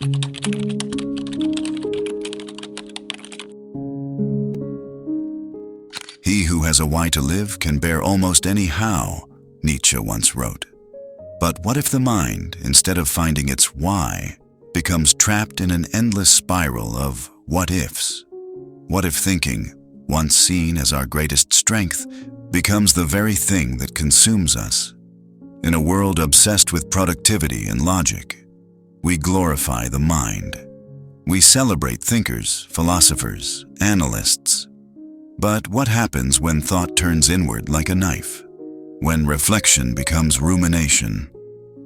He who has a why to live can bear almost any how, Nietzsche once wrote. But what if the mind, instead of finding its why, becomes trapped in an endless spiral of what-ifs? What if thinking, once seen as our greatest strength, becomes the very thing that consumes us? In a world obsessed with productivity and logic, we glorify the mind. We celebrate thinkers, philosophers, analysts. But what happens when thought turns inward like a knife? When reflection becomes rumination,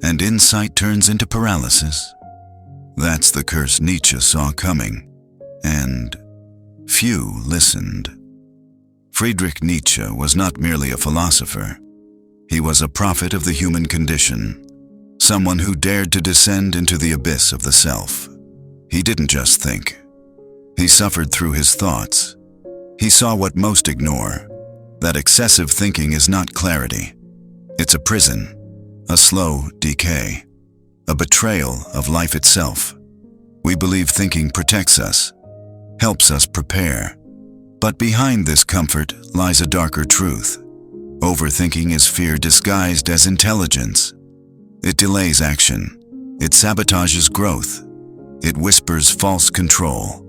and insight turns into paralysis? That's the curse Nietzsche saw coming, and few listened. Friedrich Nietzsche was not merely a philosopher. He was a prophet of the human condition, someone who dared to descend into the abyss of the self. He didn't just think. He suffered through his thoughts. He saw what most ignore, that excessive thinking is not clarity. It's a prison, a slow decay, a betrayal of life itself. We believe thinking protects us, helps us prepare. But behind this comfort lies a darker truth. Overthinking is fear disguised as intelligence. It delays action. It sabotages growth. It whispers false control.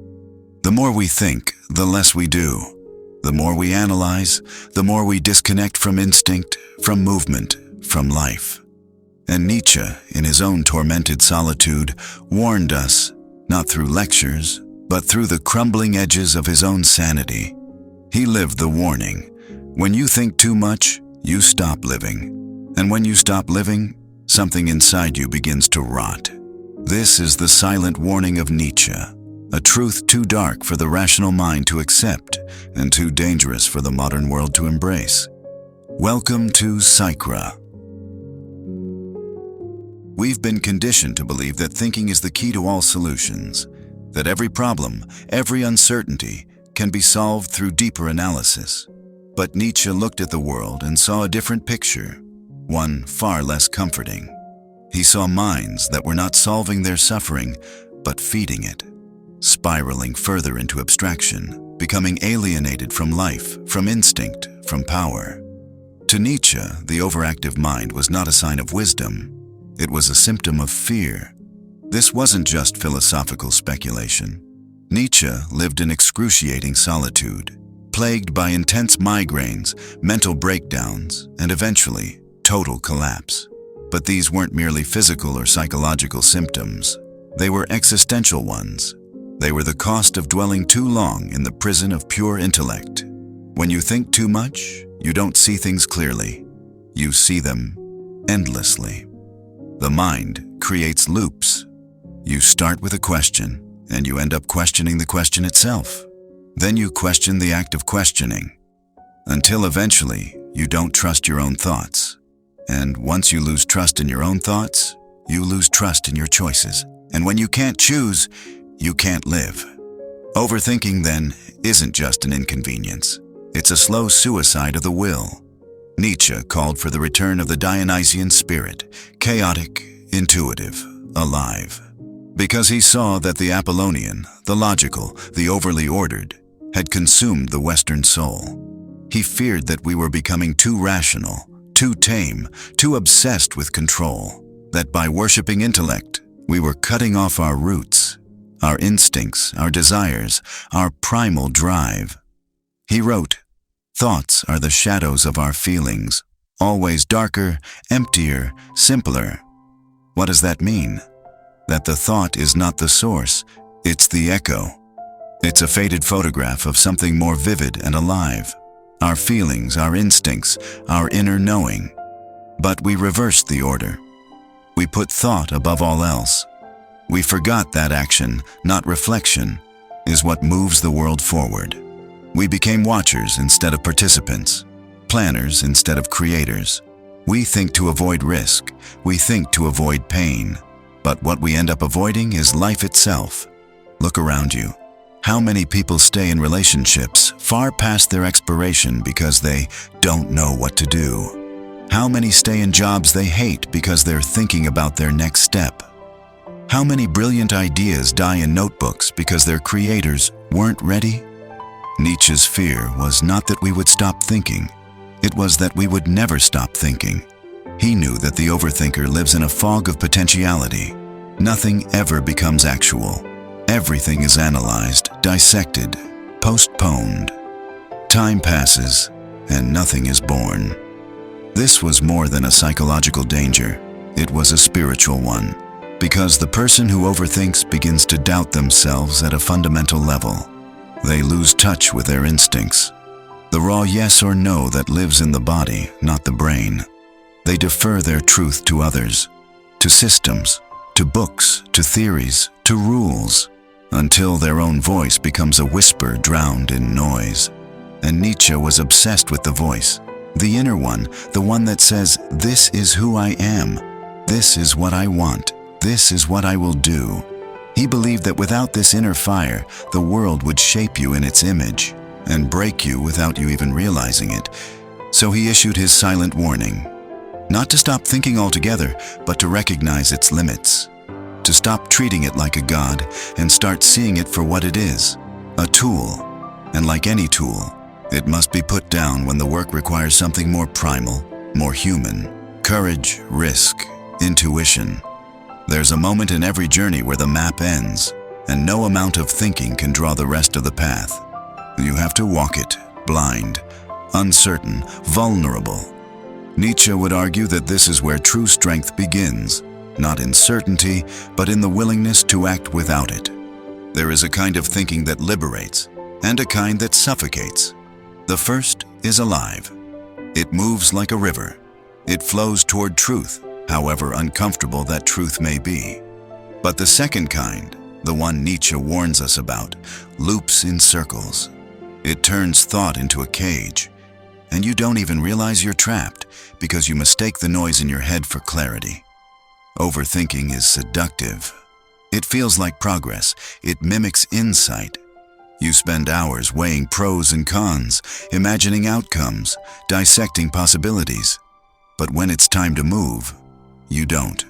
The more we think, the less we do. The more we analyze, the more we disconnect from instinct, from movement, from life. And Nietzsche, in his own tormented solitude, warned us, not through lectures, but through the crumbling edges of his own sanity. He lived the warning. When you think too much, you stop living. And when you stop living, something inside you begins to rot. This is the silent warning of Nietzsche, a truth too dark for the rational mind to accept and too dangerous for the modern world to embrace. Welcome to Psychra. We've been conditioned to believe that thinking is the key to all solutions, that every problem, every uncertainty can be solved through deeper analysis. But Nietzsche looked at the world and saw a different picture, one far less comforting. He saw minds that were not solving their suffering, but feeding it, spiraling further into abstraction, becoming alienated from life, from instinct, from power. To Nietzsche, the overactive mind was not a sign of wisdom. It was a symptom of fear. This wasn't just philosophical speculation. Nietzsche lived in excruciating solitude, plagued by intense migraines, mental breakdowns, and eventually, total collapse. But these weren't merely physical or psychological symptoms. They were existential ones. They were the cost of dwelling too long in the prison of pure intellect. When you think too much, you don't see things clearly. You see them endlessly. The mind creates loops. You start with a question, and you end up questioning the question itself. Then you question the act of questioning, until eventually you don't trust your own thoughts. And once you lose trust in your own thoughts, you lose trust in your choices. And when you can't choose, you can't live. Overthinking, then, isn't just an inconvenience. It's a slow suicide of the will. Nietzsche called for the return of the Dionysian spirit, chaotic, intuitive, alive. Because he saw that the Apollonian, the logical, the overly ordered, had consumed the Western soul. He feared that we were becoming too rational, too tame, too obsessed with control, that by worshiping intellect, we were cutting off our roots, our instincts, our desires, our primal drive. He wrote, "Thoughts are the shadows of our feelings, always darker, emptier, simpler." What does that mean? That the thought is not the source, it's the echo. It's a faded photograph of something more vivid and alive. Our feelings, our instincts, our inner knowing. But we reversed the order. We put thought above all else. We forgot that action, not reflection, is what moves the world forward. We became watchers instead of participants, planners instead of creators. We think to avoid risk. We think to avoid pain. But what we end up avoiding is life itself. Look around you. How many people stay in relationships far past their expiration because they don't know what to do? How many stay in jobs they hate because they're thinking about their next step? How many brilliant ideas die in notebooks because their creators weren't ready? Nietzsche's fear was not that we would stop thinking. It was that we would never stop thinking. He knew that the overthinker lives in a fog of potentiality. Nothing ever becomes actual. Everything is analyzed, dissected, postponed. Time passes, and nothing is born. This was more than a psychological danger. It was a spiritual one, because the person who overthinks begins to doubt themselves at a fundamental level. They lose touch with their instincts, the raw yes or no that lives in the body, not the brain. They defer their truth to others, to systems, to books, to theories, to rules, until their own voice becomes a whisper drowned in noise. And Nietzsche was obsessed with the voice, the inner one, the one that says, "This is who I am. This is what I want. This is what I will do." He believed that without this inner fire, the world would shape you in its image and break you without you even realizing it. So he issued his silent warning, not to stop thinking altogether, but to recognize its limits, to stop treating it like a god and start seeing it for what it is, a tool. And like any tool, it must be put down when the work requires something more primal, more human. Courage, risk, intuition. There's a moment in every journey where the map ends, and no amount of thinking can draw the rest of the path. You have to walk it, blind, uncertain, vulnerable. Nietzsche would argue that this is where true strength begins, not in certainty, but in the willingness to act without it. There is a kind of thinking that liberates, and a kind that suffocates. The first is alive. It moves like a river. It flows toward truth, however uncomfortable that truth may be. But the second kind, the one Nietzsche warns us about, loops in circles. It turns thought into a cage, and you don't even realize you're trapped because you mistake the noise in your head for clarity. Overthinking is seductive. It feels like progress. It mimics insight. You spend hours weighing pros and cons, imagining outcomes, dissecting possibilities. But when it's time to move, you don't.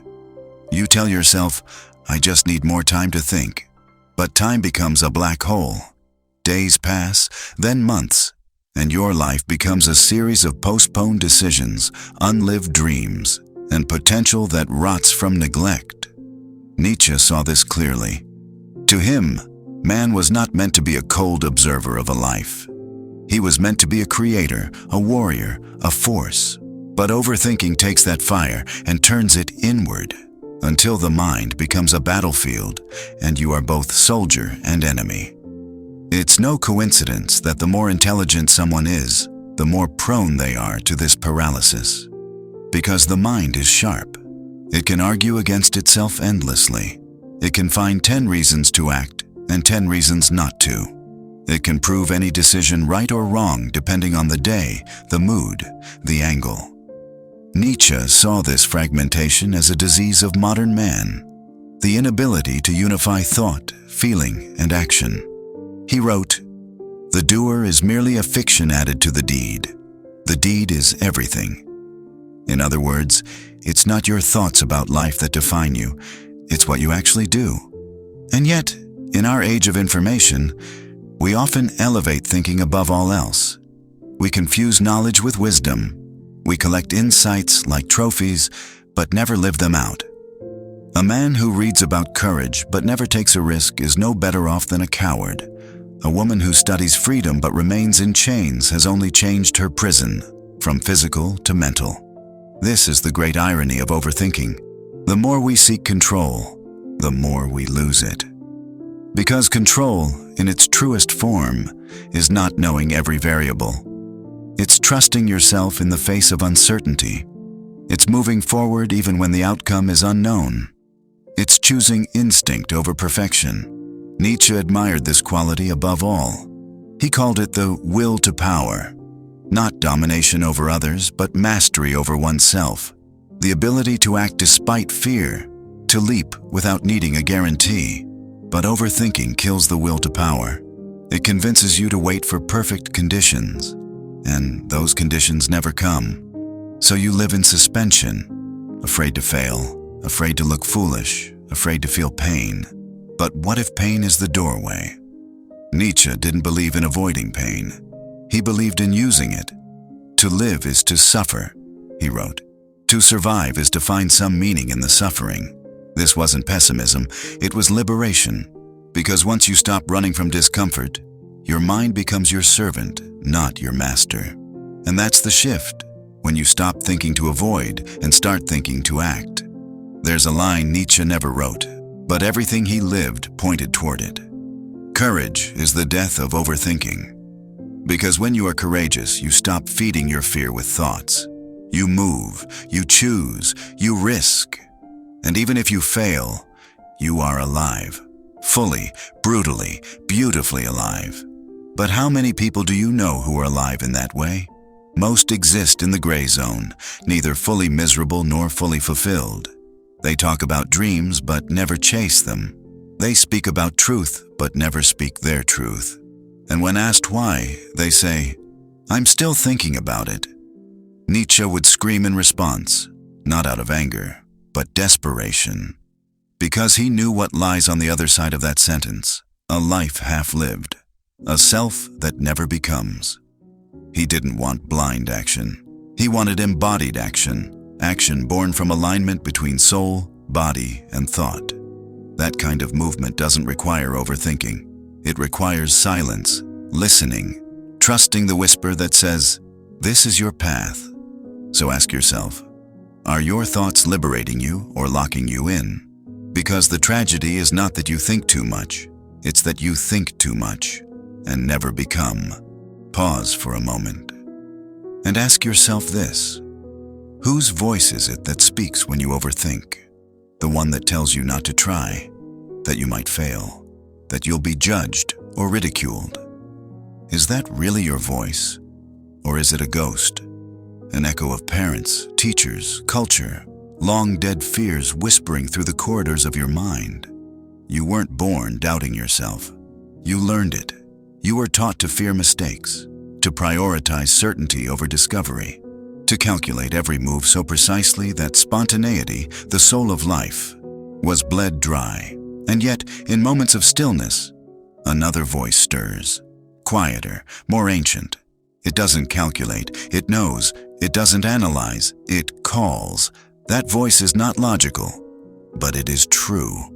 You tell yourself, "I just need more time to think." But time becomes a black hole. Days pass, then months, and your life becomes a series of postponed decisions, unlived dreams, and potential that rots from neglect. Nietzsche saw this clearly. To him, man was not meant to be a cold observer of a life. He was meant to be a creator, a warrior, a force. But overthinking takes that fire and turns it inward until the mind becomes a battlefield and you are both soldier and enemy. It's no coincidence that the more intelligent someone is, the more prone they are to this paralysis. Because the mind is sharp. It can argue against itself endlessly. It can find 10 reasons to act and 10 reasons not to. It can prove any decision right or wrong depending on the day, the mood, the angle. Nietzsche saw this fragmentation as a disease of modern man, the inability to unify thought, feeling, and action. He wrote, "The doer is merely a fiction added to the deed. The deed is everything." In other words, it's not your thoughts about life that define you, it's what you actually do. And yet, in our age of information, we often elevate thinking above all else. We confuse knowledge with wisdom. We collect insights like trophies, but never live them out. A man who reads about courage but never takes a risk is no better off than a coward. A woman who studies freedom but remains in chains has only changed her prison, from physical to mental. This is the great irony of overthinking. The more we seek control, the more we lose it. Because control, in its truest form, is not knowing every variable. It's trusting yourself in the face of uncertainty. It's moving forward even when the outcome is unknown. It's choosing instinct over perfection. Nietzsche admired this quality above all. He called it the will to power. Not domination over others, but mastery over oneself. The ability to act despite fear, to leap without needing a guarantee. But overthinking kills the will to power. It convinces you to wait for perfect conditions, and those conditions never come. So you live in suspension, afraid to fail, afraid to look foolish, afraid to feel pain. But what if pain is the doorway? Nietzsche didn't believe in avoiding pain. He believed in using it. To live is to suffer, he wrote. To survive is to find some meaning in the suffering. This wasn't pessimism, it was liberation. Because once you stop running from discomfort, your mind becomes your servant, not your master. And that's the shift, when you stop thinking to avoid and start thinking to act. There's a line Nietzsche never wrote, but everything he lived pointed toward it. Courage is the death of overthinking. Because when you are courageous, you stop feeding your fear with thoughts. You move, you choose, you risk. And even if you fail, you are alive. Fully, brutally, beautifully alive. But how many people do you know who are alive in that way? Most exist in the gray zone, neither fully miserable nor fully fulfilled. They talk about dreams but never chase them. They speak about truth but never speak their truth. And when asked why, they say, "I'm still thinking about it." Nietzsche would scream in response, not out of anger, but desperation. Because he knew what lies on the other side of that sentence, a life half-lived, a self that never becomes. He didn't want blind action. He wanted embodied action, action born from alignment between soul, body, and thought. That kind of movement doesn't require overthinking. It requires silence, listening, trusting the whisper that says, "This is your path." So ask yourself, are your thoughts liberating you or locking you in? Because the tragedy is not that you think too much, it's that you think too much and never become. Pause for a moment and ask yourself this: whose voice is it that speaks when you overthink? The one that tells you not to try, that you might fail, that you'll be judged or ridiculed. Is that really your voice? Or is it a ghost? An echo of parents, teachers, culture, long-dead fears whispering through the corridors of your mind? You weren't born doubting yourself. You learned it. You were taught to fear mistakes, to prioritize certainty over discovery, to calculate every move so precisely that spontaneity, the soul of life, was bled dry. And yet, in moments of stillness, another voice stirs, quieter, more ancient. It doesn't calculate, it knows, it doesn't analyze, it calls. That voice is not logical, but it is true.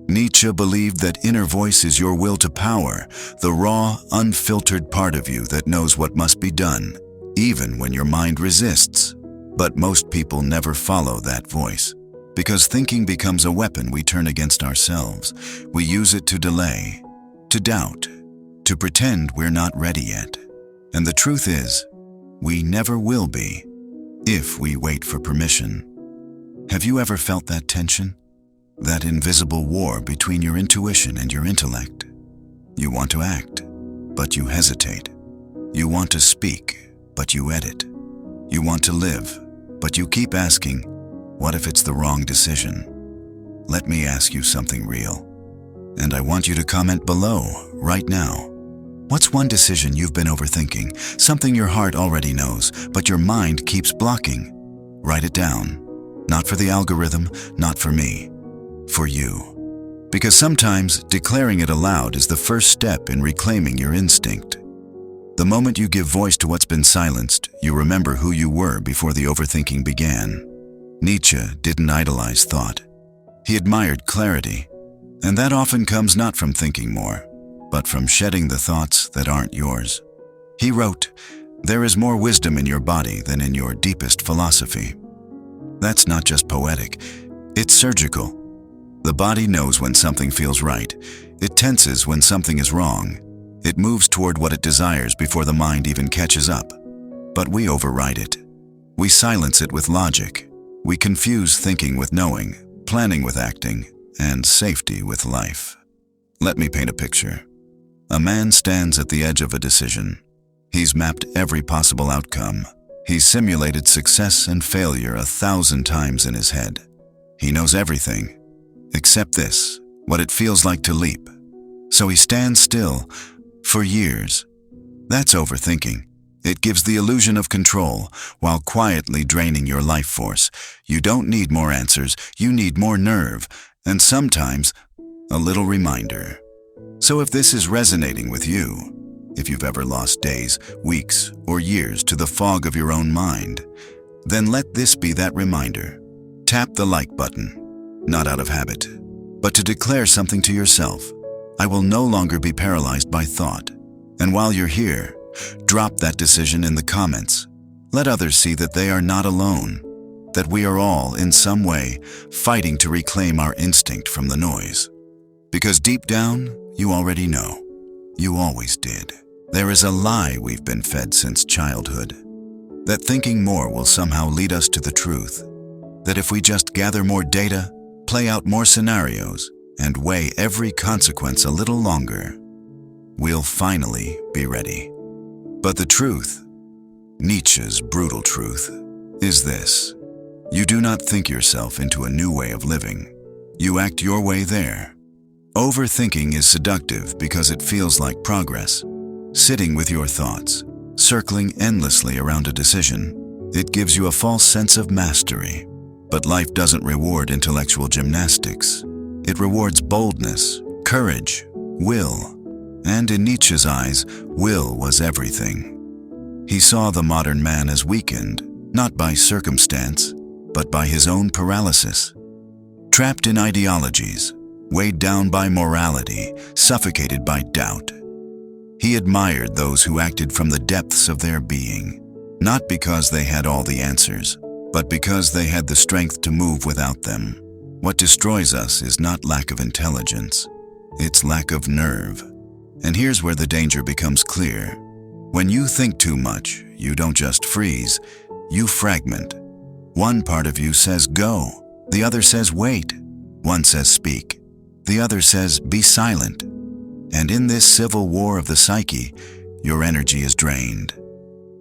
Nietzsche believed that inner voice is your will to power, the raw, unfiltered part of you that knows what must be done, even when your mind resists. But most people never follow that voice, because thinking becomes a weapon we turn against ourselves. We use it to delay, to doubt, to pretend we're not ready yet. And the truth is, we never will be, if we wait for permission. Have you ever felt that tension? That invisible war between your intuition and your intellect? You want to act, but you hesitate. You want to speak, but you edit. You want to live, but you keep asking, what if it's the wrong decision? Let me ask you something real. And I want you to comment below, right now. What's one decision you've been overthinking, something your heart already knows, but your mind keeps blocking? Write it down. Not for the algorithm, not for me. For you. Because sometimes declaring it aloud is the first step in reclaiming your instinct. The moment you give voice to what's been silenced, you remember who you were before the overthinking began. Nietzsche didn't idolize thought. He admired clarity. And that often comes not from thinking more, but from shedding the thoughts that aren't yours. He wrote, "There is more wisdom in your body than in your deepest philosophy." That's not just poetic, it's surgical. The body knows when something feels right. It tenses when something is wrong. It moves toward what it desires before the mind even catches up. But we override it. We silence it with logic. We confuse thinking with knowing, planning with acting, and safety with life. Let me paint a picture. A man stands at the edge of a decision. He's mapped every possible outcome. He's simulated success and failure 1,000 times in his head. He knows everything, except this, what it feels like to leap. So he stands still for years. That's overthinking. It gives the illusion of control while quietly draining your life force. You don't need more answers, you need more nerve. and sometimes a little reminder. So if this is resonating with you, if you've ever lost days, weeks, or years to the fog of your own mind, then let this be that reminder. Tap the like button, not out of habit, but to declare something to yourself. I will no longer be paralyzed by thought. And while you're here, drop that decision in the comments. Let others see that they are not alone, that we are all, in some way, fighting to reclaim our instinct from the noise. Because deep down, you already know. You always did. There is a lie we've been fed since childhood, that thinking more will somehow lead us to the truth, that if we just gather more data, play out more scenarios, and weigh every consequence a little longer, we'll finally be ready. But the truth, Nietzsche's brutal truth, is this. You do not think yourself into a new way of living. You act your way there. Overthinking is seductive because it feels like progress. Sitting with your thoughts, circling endlessly around a decision, it gives you a false sense of mastery. But life doesn't reward intellectual gymnastics. It rewards boldness, courage, will. And in Nietzsche's eyes, will was everything. He saw the modern man as weakened, not by circumstance, but by his own paralysis. Trapped in ideologies, weighed down by morality, suffocated by doubt. He admired those who acted from the depths of their being, not because they had all the answers, but because they had the strength to move without them. What destroys us is not lack of intelligence, it's lack of nerve. And here's where the danger becomes clear. When you think too much, you don't just freeze, you fragment. One part of you says go, the other says wait. One says speak, the other says be silent. And in this civil war of the psyche, your energy is drained.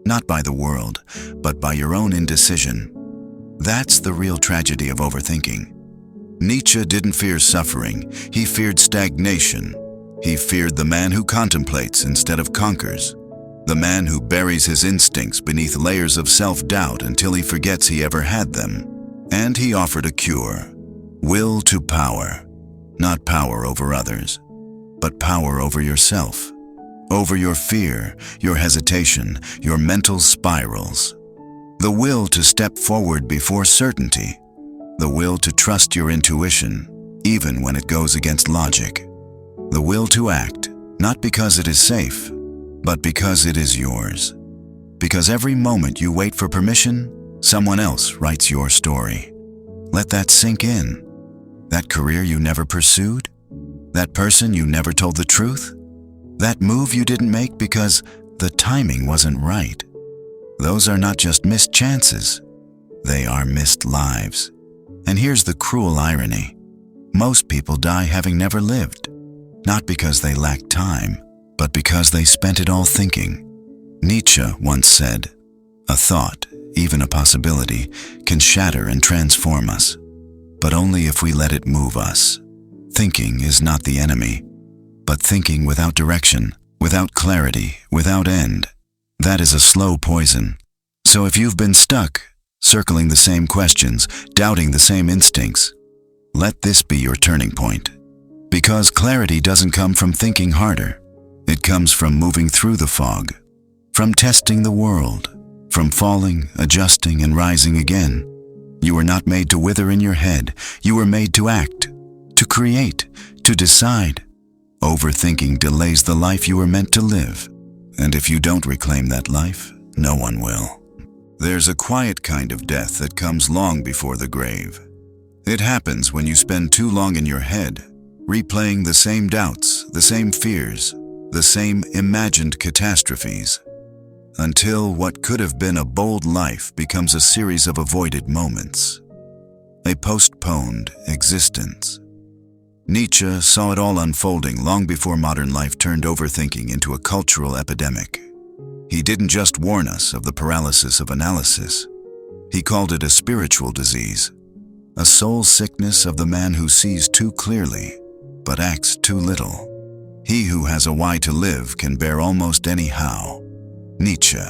Not by the world, but by your own indecision. That's the real tragedy of overthinking. Nietzsche didn't fear suffering, he feared stagnation. He feared the man who contemplates instead of conquers, the man who buries his instincts beneath layers of self-doubt until he forgets he ever had them. And he offered a cure: will to power. Not power over others, but power over yourself, over your fear, your hesitation, your mental spirals. The will to step forward before certainty, the will to trust your intuition, even when it goes against logic. The will to act, not because it is safe, but because it is yours. Because every moment you wait for permission, someone else writes your story. Let that sink in. That career you never pursued? That person you never told the truth? That move you didn't make because the timing wasn't right? Those are not just missed chances. They are missed lives. And here's the cruel irony. Most people die having never lived. Not because they lack time, but because they spent it all thinking. Nietzsche once said, "A thought, even a possibility, can shatter and transform us, but only if we let it move us." Thinking is not the enemy, but thinking without direction, without clarity, without end, that is a slow poison. So if you've been stuck, circling the same questions, doubting the same instincts, let this be your turning point. Because clarity doesn't come from thinking harder. It comes from moving through the fog, from testing the world, from falling, adjusting, and rising again. You were not made to wither in your head. You were made to act, to create, to decide. Overthinking delays the life you were meant to live. And if you don't reclaim that life, no one will. There's a quiet kind of death that comes long before the grave. It happens when you spend too long in your head, replaying the same doubts, the same fears, the same imagined catastrophes, until what could have been a bold life becomes a series of avoided moments, a postponed existence. Nietzsche saw it all unfolding long before modern life turned overthinking into a cultural epidemic. He didn't just warn us of the paralysis of analysis. He called it a spiritual disease, a soul sickness of the man who sees too clearly, but acts too little. He who has a why to live can bear almost any how. Nietzsche.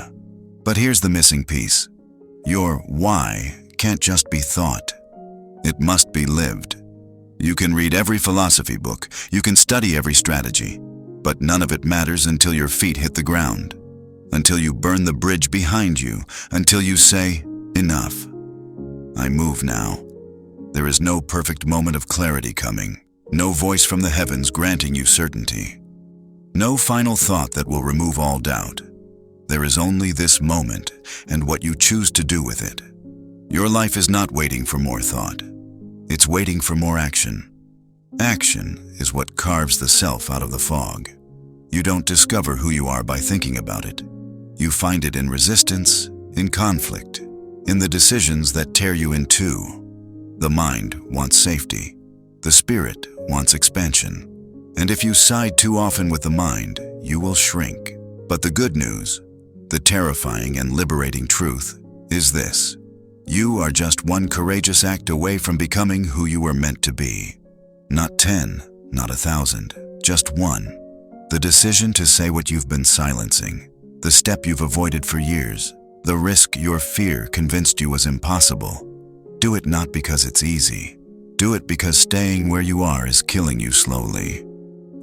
But here's the missing piece. Your why can't just be thought. It must be lived. You can read every philosophy book, you can study every strategy, but none of it matters until your feet hit the ground, until you burn the bridge behind you, until you say, "Enough. I move now." There is no perfect moment of clarity coming, no voice from the heavens granting you certainty, no final thought that will remove all doubt. There is only this moment and what you choose to do with it. Your life is not waiting for more thought. It's waiting for more action. Action is what carves the self out of the fog. You don't discover who you are by thinking about it. You find it in resistance, in conflict, in the decisions that tear you in two. The mind wants safety. The spirit wants expansion. And if you side too often with the mind, you will shrink. But the good news, the terrifying and liberating truth, is this. You are just one courageous act away from becoming who you were meant to be. Not 10, not 1,000, just one. The decision to say what you've been silencing, the step you've avoided for years, the risk your fear convinced you was impossible. Do it not because it's easy. Do it because staying where you are is killing you slowly.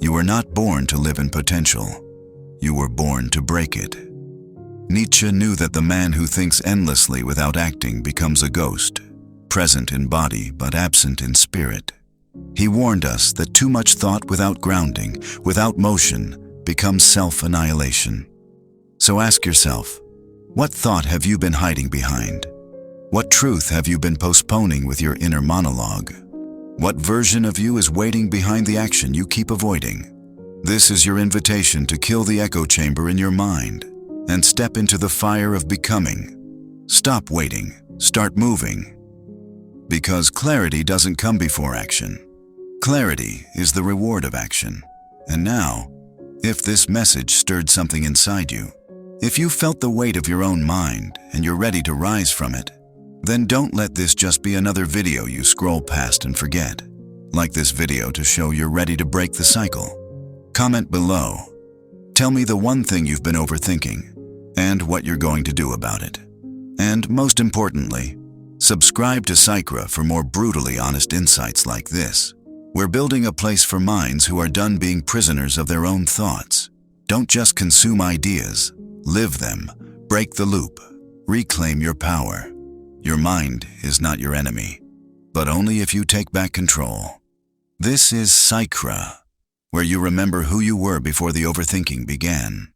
You were not born to live in potential. You were born to break it. Nietzsche knew that the man who thinks endlessly without acting becomes a ghost, present in body but absent in spirit. He warned us that too much thought without grounding, without motion, becomes self-annihilation. So ask yourself, what thought have you been hiding behind? What truth have you been postponing with your inner monologue? What version of you is waiting behind the action you keep avoiding? This is your invitation to kill the echo chamber in your mind and step into the fire of becoming. Stop waiting, start moving. Because clarity doesn't come before action. Clarity is the reward of action. And now, if this message stirred something inside you, if you felt the weight of your own mind and you're ready to rise from it, then don't let this just be another video you scroll past and forget. Like this video to show you're ready to break the cycle. Comment below. Tell me the one thing you've been overthinking and what you're going to do about it. And most importantly, subscribe to Psychra for more brutally honest insights like this. We're building a place for minds who are done being prisoners of their own thoughts. Don't just consume ideas, live them, break the loop, reclaim your power. Your mind is not your enemy, but only if you take back control. This is Psychra, where you remember who you were before the overthinking began.